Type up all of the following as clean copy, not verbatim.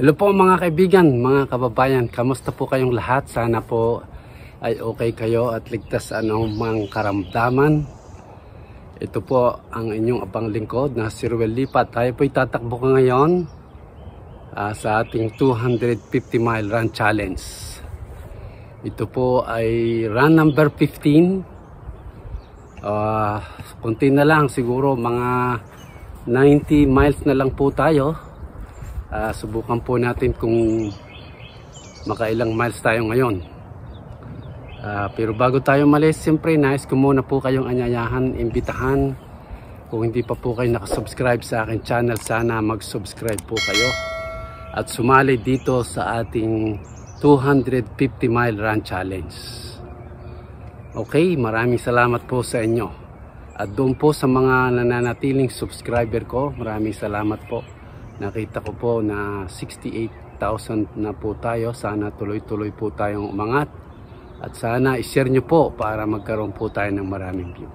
Hello po mga kaibigan, mga kababayan, kamusta po kayong lahat? Sana po ay okay kayo at ligtas anumang karamdaman. Ito po ang inyong abang lingkod na si Ruel Lipat. Tayo po tatakbo ngayon sa ating 250 mile run challenge. Ito po ay run number 15. Kunti na lang, siguro mga 90 miles na lang po tayo. Subukan po natin kung makailang miles tayo ngayon. Pero bago tayo malis, siyempre nais ko muna po kayong anyayahan, imbitahan. Kung hindi pa po kayo nakasubscribe sa aking channel, sana mag-subscribe po kayo at sumali dito sa ating 250 mile run challenge. Okay, maraming salamat po sa inyo. At doon po sa mga nananatiling subscriber ko, maraming salamat po. Nakita ko po na 68,000 na po tayo. Sana tuloy-tuloy po tayong umangat. At sana i-share nyo po para magkaroon po tayo ng maraming view.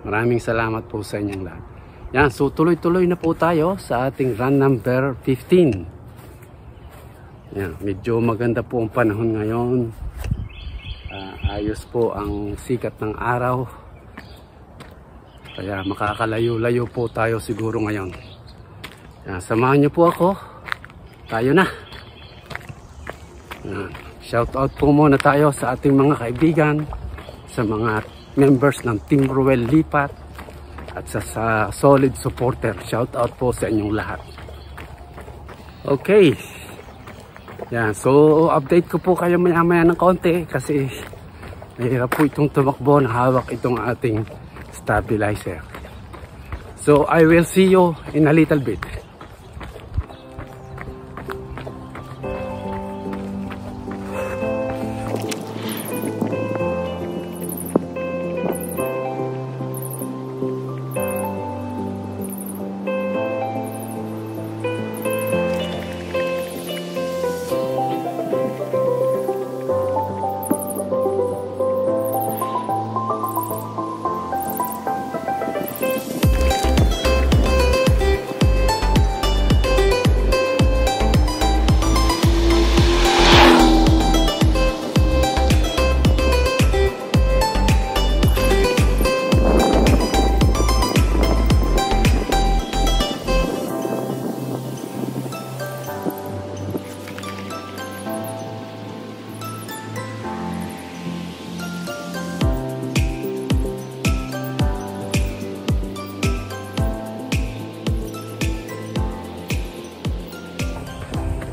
Maraming salamat po sa inyong lahat. Yan, so tuloy-tuloy na po tayo sa ating run number 15. Yan, medyo maganda po ang panahon ngayon. Ayos po ang sikat ng araw. Kaya makakalayo-layo po tayo siguro ngayon. Samahan niyo po ako. Tayo na. Shout out po muna tayo sa ating mga kaibigan, sa mga members ng Team Ruel Lipat at sa solid supporter. Shout out po sa inyong lahat. Okay. Yan, so update ko po kayo maya-maya ng konti kasi mahirap po itong tumakbo na hawak itong ating stabilizer. So I will see you in a little bit.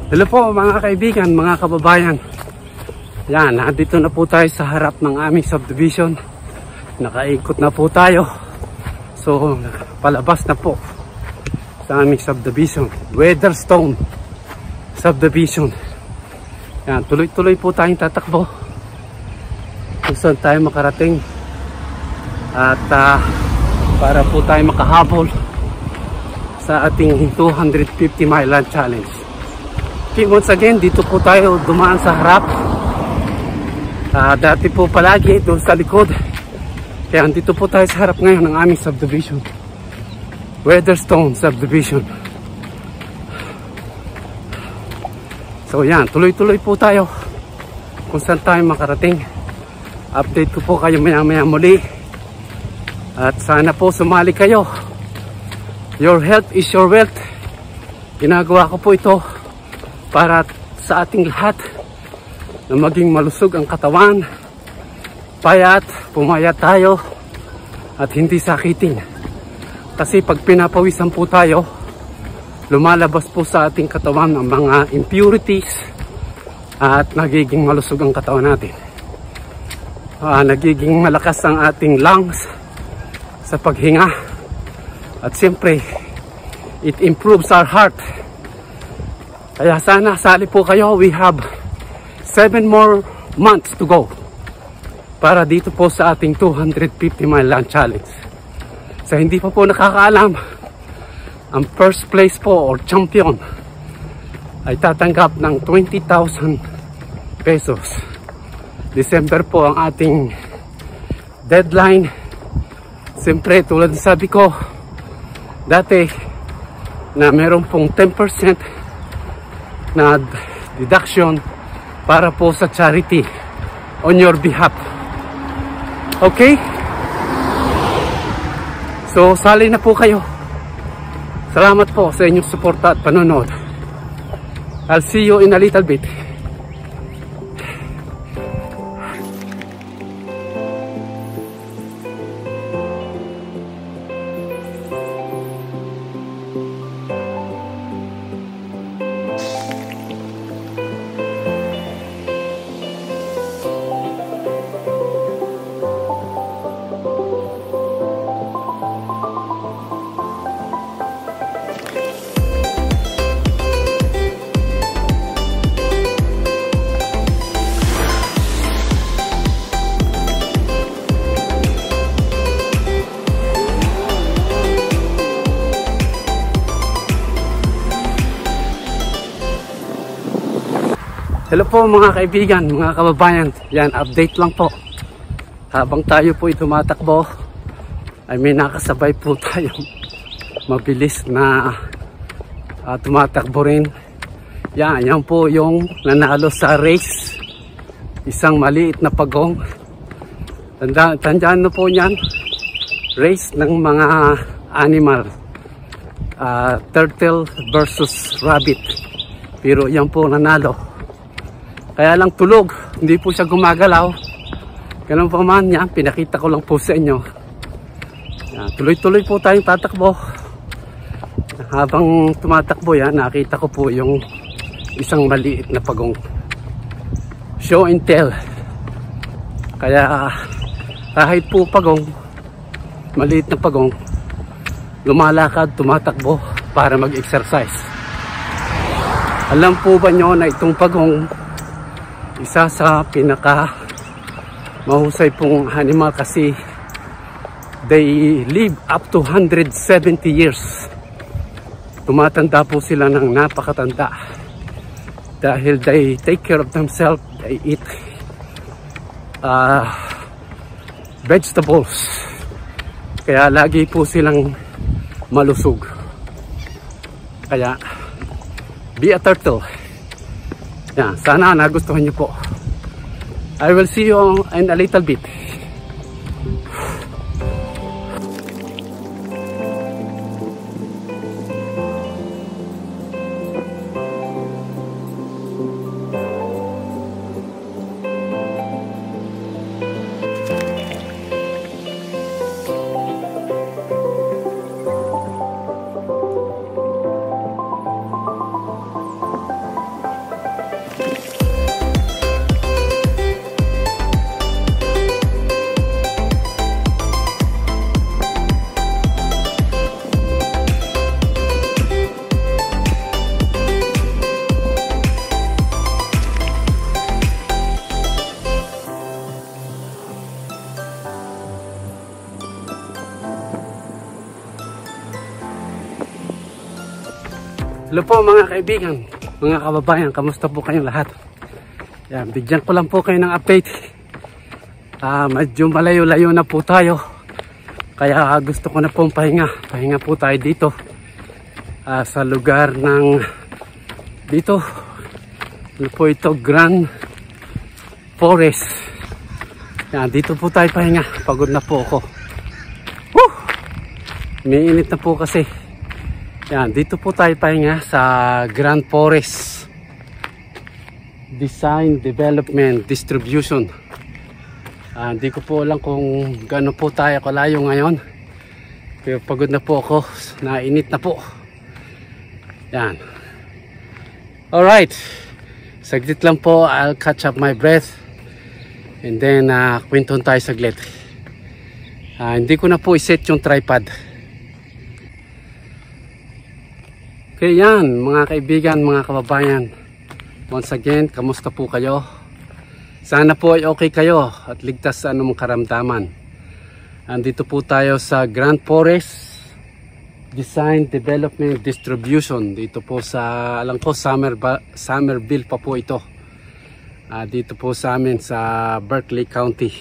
Hello po mga kaibigan, mga kababayan. Yan, nandito na po tayo sa harap ng aming subdivision. Nakaikot na po tayo. So, palabas na po sa aming subdivision. Weatherstone subdivision. Yan, tuloy-tuloy po tayong tatakbo kung saan tayo makarating. At para po tayo makahabol sa ating 250 mile run challenge. Okay, once again, dito po tayo dumaan sa harap. Dati po palagi doon sa likod. Kaya dito po tayo sa harap ngayon ng aming subdivision. Weatherstone subdivision. So yan, tuloy-tuloy po tayo kung saan tayo makarating. Update ko po kayo maya-maya muli. At sana po sumali kayo. Your health is your wealth. Ginagawa ko po ito para sa ating lahat na maging malusog ang katawan, payat, pumayat tayo at hindi sakitin. Kasi pag pinapawisan po tayo, lumalabas po sa ating katawan ang mga impurities at nagiging malusog ang katawan natin. Nagiging malakas ang ating lungs sa paghinga at siyempre it improves our heart. Kaya sana sali po kayo. We have 7 more months to go para dito po sa ating 250 mile run challenge. Sa hindi pa po nakakaalam, ang first place po or champion ay tatanggap ng 20,000 pesos. December po ang ating deadline. Siyempre tulad ng sabi ko dati na meron pong 10% na deduction para po sa charity on your behalf. Okay? So, sali na po kayo. Salamat po sa inyong suporta at panonood. I'll see you in a little bit. Hello po mga kaibigan, mga kababayan. Yan, update lang po. Habang tayo po ay tumatakbo, ay may nakasabay po tayong mabilis na tumatakbo rin. Yan po yung nanalo sa race. Isang maliit na pagong. Tandaan na po yan. Race ng mga animal. Turtle versus rabbit. Pero yan po nanalo. Kaya lang tulog, hindi po siya gumagalaw. Ganun pa man yan, pinakita ko lang po sa inyo. Tuloy-tuloy po tayong tatakbo. Habang tumatakbo yan, nakita ko po yung isang maliit na pagong. Show and tell. Kaya kahit po pagong, maliit na pagong, lumalakad, tumatakbo para mag-exercise. Alam po ba nyo na itong pagong isa sa pinaka mahusay pong animal kasi they live up to 170 years. Tumatanda po sila ng napakatanda dahil they take care of themselves. They eat vegetables, kaya lagi po silang malusog. Kaya be a turtle. Yan, sana nagustuhan niyo po. I will see you in a little bit. Hello po mga kaibigan, mga kababayan, kamusta po kayong lahat? Yan, bigyan ko lang po kayo ng update. Medyo malayo-layo na po tayo, kaya gusto ko na pong pahinga po tayo dito sa lugar ng dito. Ano po ito? Grand Forest. Yan, dito po tayo pahinga, pagod na po ako. Woo! May init na po kasi. Yan, dito po tayo pahinga sa Grand Forest Design, Development, Distribution. Hindi ko po alam kung gaano po tayo kalayo ngayon, pero pagod na po ako, nainit na po. Yan. Alright, saglit lang po, I'll catch up my breath and then kwentuhan tayo saglit. Hindi ko na po iset yung tripod. Okay, yan mga kaibigan, mga kababayan, once again, kamusta po kayo? Sana po ay okay kayo at ligtas sa anumang karamdaman. Andito po tayo sa Grand Forest Design, Development, Distribution. Dito po sa, alam ko, Somerville pa po ito. Dito po sa amin sa Berkeley County.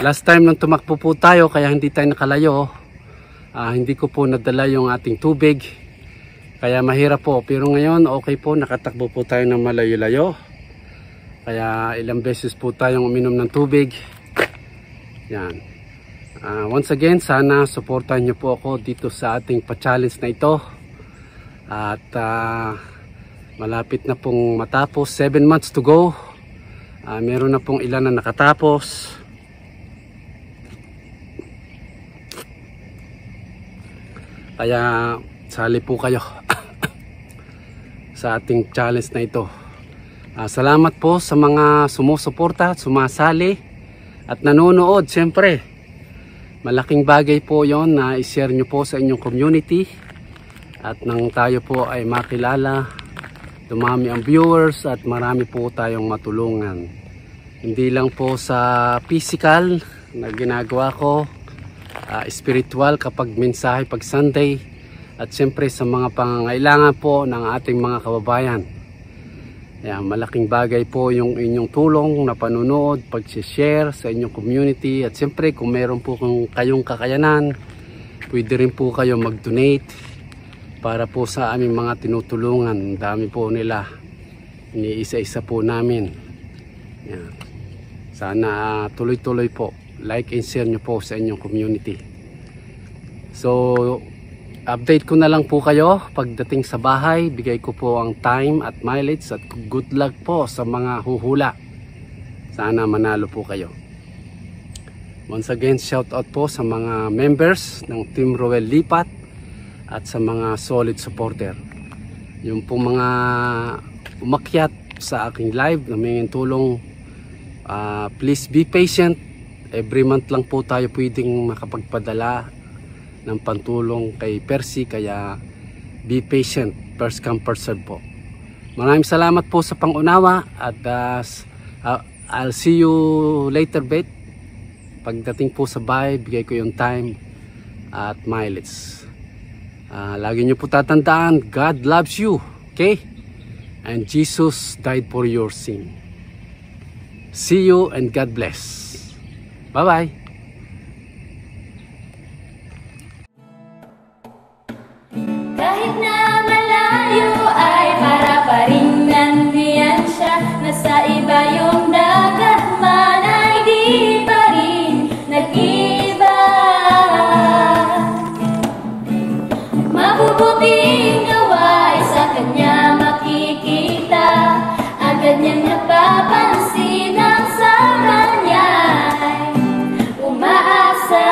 Last time nung tumakbo po tayo, kaya hindi tayo nakalayo, hindi ko po nadala yung ating tubig. Kaya mahirap po, pero ngayon okay po, nakatakbo po tayo ng malayo-layo. Kaya ilang beses po tayong uminom ng tubig. Yan. Once again, sana supportan nyo po ako dito sa ating pa-challenge na ito. At malapit na pong matapos, 7 months to go. Meron na pong ilan na nakatapos. Kaya sali po kayo sa ating challenge na ito. Salamat po sa mga sumusuporta, sumasali at nanonood. Siyempre, malaking bagay po yon na i-share nyo po sa inyong community. At nang tayo po ay makilala, dumami ang viewers at marami po tayong matulungan. Hindi lang po sa physical na ginagawa ko, spiritual kapag mensahe pag Sunday, at siyempre sa mga pangangailangan po ng ating mga kababayan. Ayan, malaking bagay po yung inyong tulong na panunood, pag-share sa inyong community, at siyempre kung meron po kayong kakayanan, pwede rin po kayo mag-donate para po sa aming mga tinutulungan. Dami po nila, iniisa-isa po namin. Ayan. Sana tuloy-tuloy po, like and share nyo po sa inyong community. So update ko na lang po kayo pagdating sa bahay. Bigay ko po ang time at mileage at good luck po sa mga huhula. Sana manalo po kayo. Once again, shout out po sa mga members ng Team Roel Lipat at sa mga solid supporter. Yung po mga umakyat sa aking live na may tulong, please be patient. Every month lang po tayo pwedeng makapagpadala ng pantulong kay Percy, kaya be patient, first come first serve po. Maraming salamat po sa pangunawa at I'll see you later, bet. Pagdating po sa bahay, bigay ko yung time at mileage. Lagi nyo po tatandaan, God loves you, okay? And Jesus died for your sin. See you and God bless. Bye bye. Kahit na malayo ay para pa rin nandiyan siya. Nasa iba yung dagat man ay di pa rin nag-iba. Mabubuting gawa ay sa kanya makikita. Agad niyang napapansin ang sa kanya ay umaasa.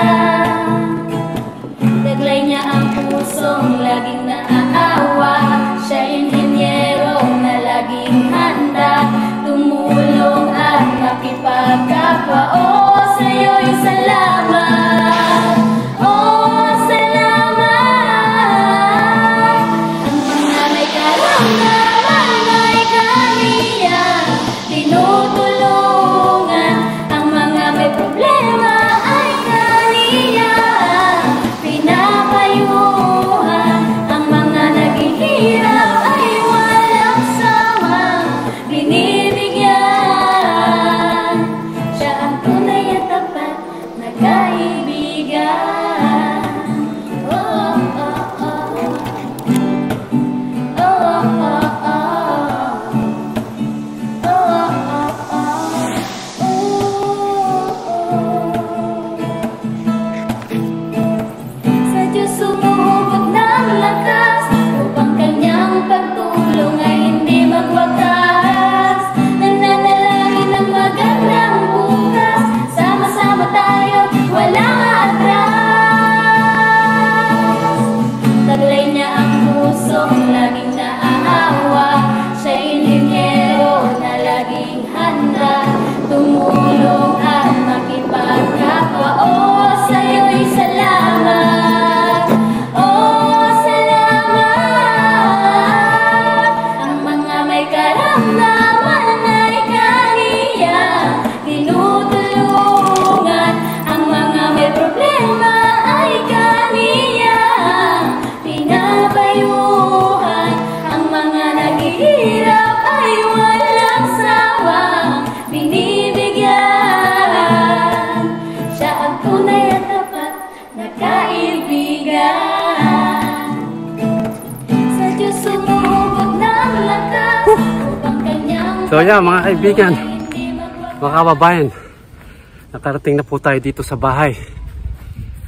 Taglay niya ang pusong laging naaawa. Siya inhinyero na laging handa tumulong at makipagkapwa. Oh, sa'yo'y salamat. Oh, salamat. Ang mga may karamdaman ay kaniya tinutulungan. Ang mga may problema ay kaniya pinapayuhan. Ang mga naghihirap ay walang sawang binibigyan. Siya ang tunay at tapat na kaibigan. Oh, oh, oh. Oh, oh, oh. Oh, oh, oh. Sa Diyos sumuhugot ng lakas upang kanyang pagtulong ay hindi magwakas. Nananalangin ng magandang bukas. Sama-sama tayo, walang atras. Taglay niya ang pusong laging naaawa. Siya'y inhinyero na laging handa tumulong at makipagkapwa. Oh, sa'yo'y salamat. Oh, salamat. Ang mga may karamdaman ay kaniya tinutulungan. Ang mga may problema ay kaniya pinapayuhan. Ang mga naghihirap ay walang sawang binibigyan. So yeah, mga kaibigan, mga kababayan, nakarating na po tayo dito sa bahay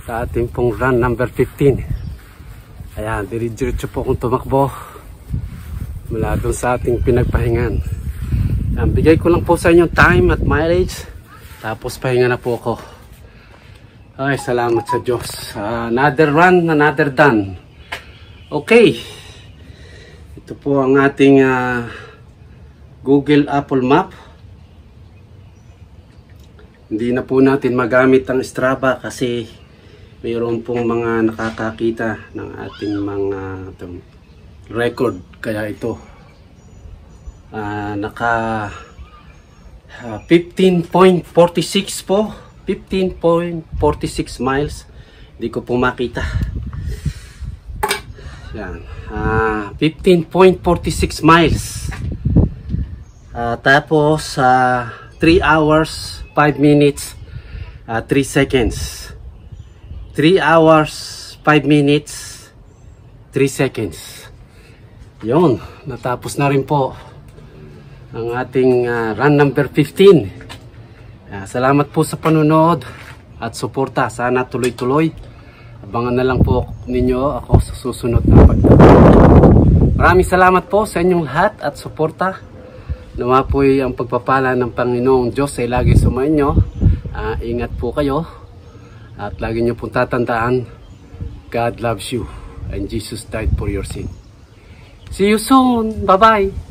sa ating pong run number 15. Ayan, diretso po akong tumakbo mula doon sa ating pinagpahingan. Ayan, bigay ko lang po sa inyo time at mileage, tapos pahinga na po ako. Ay, salamat sa Diyos. Another run, another done. Okay, ito po ang ating Google Apple Map. Hindi na po natin magamit ang Strava kasi mayroon pong mga nakakakita ng ating mga record. Kaya ito naka 15.46 po, 15.46 miles. Hindi ko po makita. Yan, 15.46 miles. Tapos 3 hours 5 minutes 3 seconds. 3 hours 5 minutes 3 seconds. Yun, natapos na rin po ang ating run number 15. Salamat po sa panunood at suporta. Sana tuloy-tuloy. Abangan na lang po ninyo ako sa susunod na pagtatapos. Maraming salamat po sa inyong lahat at suporta. Nawa po ang pagpapala ng Panginoong Diyos ay lagi sumainyo. Ingat po kayo at lagi nyo pong tatandaan, God loves you and Jesus died for your sin. See you soon. Bye-bye.